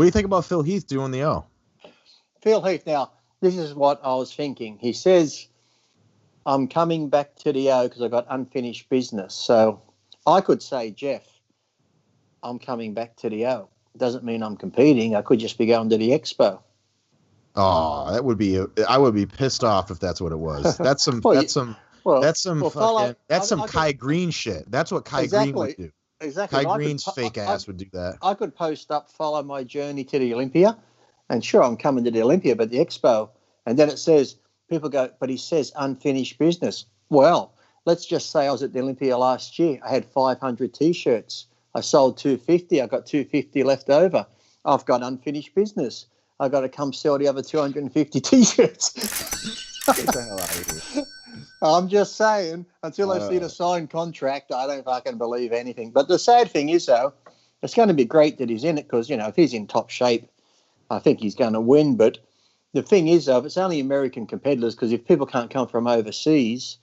What do you think about Phil Heath doing the O? Phil Heath, now, this is what I was thinking. He says, I'm coming back to the O because I've got unfinished business. So I could say, Geoff, I'm coming back to the O. Doesn't mean I'm competing. I could just be going to the Expo. Oh, that would be. I would be pissed off if that's what it was. That's some. that's some Kai Green shit. That's what Kai Green would do. Exactly. Kai Green's fake ass would do that. I could post up, follow my journey to the Olympia, and sure, I'm coming to the Olympia, but the Expo, and then it says, people go, but he says unfinished business. Well, let's just say I was at the Olympia last year. I had 500 T-shirts. I sold 250. I got 250 left over. I've got unfinished business. I got to come sell the other 250 T-shirts. Get the hell out of here. I'm just saying, until I see the signed contract, I don't fucking believe anything. But the sad thing is, though, it's going to be great that he's in it because, if he's in top shape, I think he's going to win. But the thing is, though, if it's only American competitors, because if people can't come from overseas,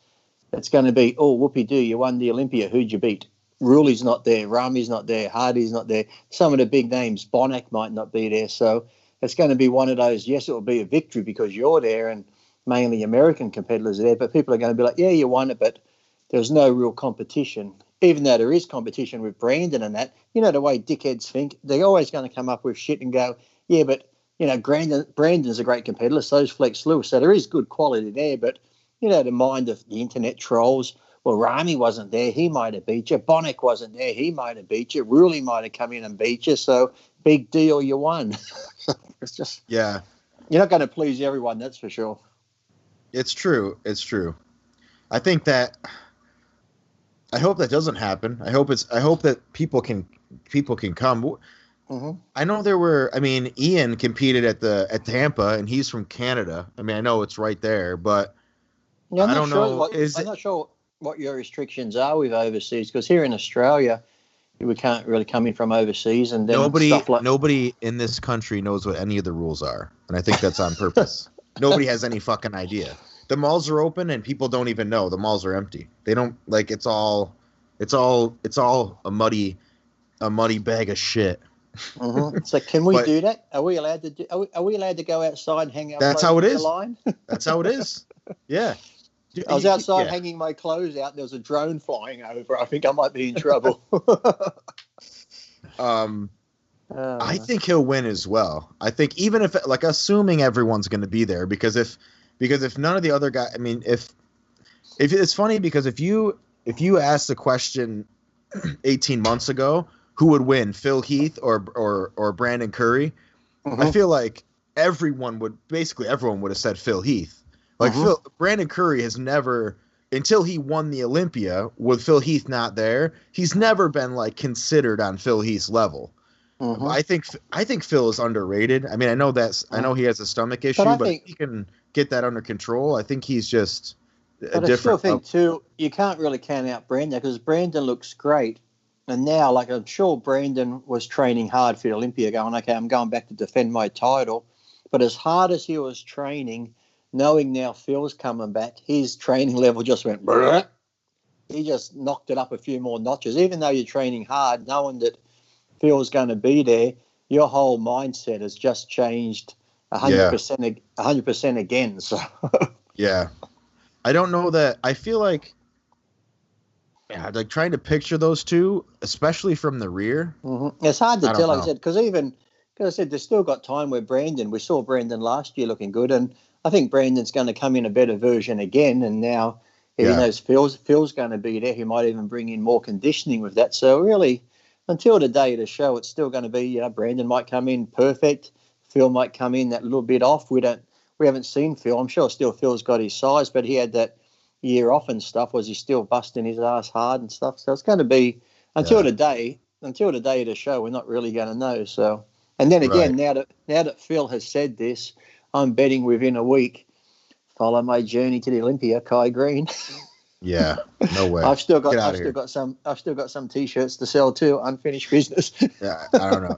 it's going to be, oh, whoopee-doo, you won the Olympia. Who'd you beat? Ruli's not there. Rami's not there. Hardy's not there. Some of the big names, Bonac might not be there. So it's going to be one of those, yes, it will be a victory because you're there and mainly American competitors are there, but people are going to be like, yeah, you won it, but there's no real competition. Even though there is competition with Brandon and that, the way dickheads think, they're always going to come up with shit and go, yeah, but, Brandon's a great competitor, so's Flex Lewis. So there is good quality there, but, the mind of the internet trolls, well, Rami wasn't there, he might have beat you. Bonac wasn't there, he might have beat you. Ruli might have come in and beat you. So big deal, you won. It's just, yeah, you're not going to please everyone, that's for sure. It's true. It's true. I think that. I hope that doesn't happen. I hope that people can come. Mm-hmm. I know there were. I mean, Ian competed at Tampa, and he's from Canada. I mean, I know it's right there, but yeah, I don't know. I'm not sure what your restrictions are with overseas, because here in Australia, we can't really come in from overseas, and then nobody in this country knows what any of the rules are, and I think that's on purpose. Nobody has any fucking idea. The malls are open and people don't even know. The malls are empty. They don't it's all a muddy bag of shit. Mm-hmm. So can we do that? Are we allowed to are we allowed to go outside and hang out? That's how it is. Line? That's how it is. Yeah. I was outside hanging my clothes out. There was a drone flying over. I think I might be in trouble. I think he'll win as well. I think even if, assuming everyone's going to be there, because if none of the other guys, I mean, if it's funny because if you asked the question 18 months ago, who would win, Phil Heath or Brandon Curry, mm-hmm. I feel like everyone would have said Phil Heath. Like mm-hmm. Brandon Curry has never, until he won the Olympia with Phil Heath not there, he's never been considered on Phil Heath's level. Mm-hmm. I think Phil is underrated. I mean, I know he has a stomach issue, but if he can get that under control, I think he's just a different. But I still think too, you can't really count out Brandon because Brandon looks great, and now, I'm sure Brandon was training hard for the Olympia, going, okay, I'm going back to defend my title. But as hard as he was training, knowing now Phil's coming back, his training level just went. Bleh. He just knocked it up a few more notches. Even though you're training hard, knowing that Phil's going to be there, your whole mindset has just changed 100% again. So yeah, I don't know that. I feel like trying to picture those two, especially from the rear. Mm-hmm. It's hard to tell, like I said, because I said, there's still got time where we saw Brandon last year looking good, and I think Brandon's going to come in a better version again. And now he knows Phil's going to be there. He might even bring in more conditioning with that. So really, until the day of the show, it's still going to be, Brandon might come in perfect. Phil might come in that little bit off. We haven't seen Phil. I'm sure still Phil's got his size, but he had that year off and stuff. Was he still busting his ass hard and stuff? So it's going to be until the day of the show. We're not really going to know. So, and then again, now that Phil has said this, I'm betting within a week. Follow my journey to the Olympia, Kai Green. Yeah, no way. I've still got some T-shirts to sell too. Unfinished business. Yeah, I don't know.